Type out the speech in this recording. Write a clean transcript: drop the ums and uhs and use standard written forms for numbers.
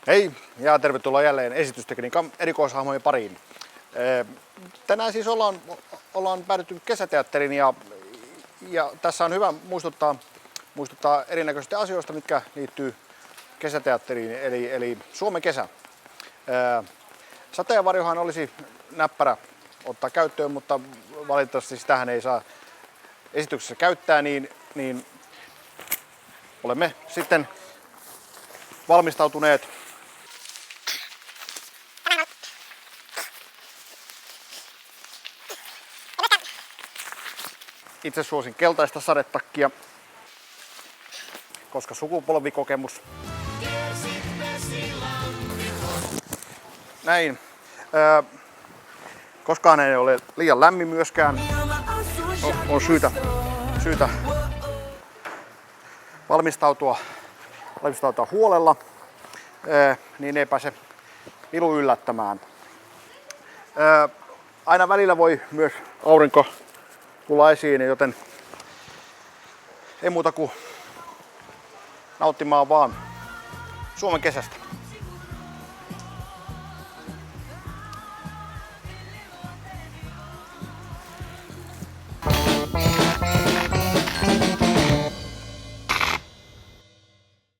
Hei ja tervetuloa jälleen esitystekniikan erikoishahmojen pariin. Tänään siis ollaan päädytty kesäteatteriin ja tässä on hyvä muistuttaa erinäköisistä asioista, mitkä liittyy kesäteatteriin, eli Suomen kesä. Sateenvarjohan olisi näppärä ottaa käyttöön, mutta valitettavasti sitähän ei saa esityksessä käyttää, niin olemme sitten valmistautuneet itse suosin keltaista sadetakkia, koska sukupolvikokemus. Näin. Koskaan ei ole liian lämmin myöskään. On syytä valmistautua huolella, niin ei pääse ilu yllättämään. Aina välillä voi myös aurinko tulla esiin, joten ei muuta kuin nauttimaan vaan Suomen kesästä.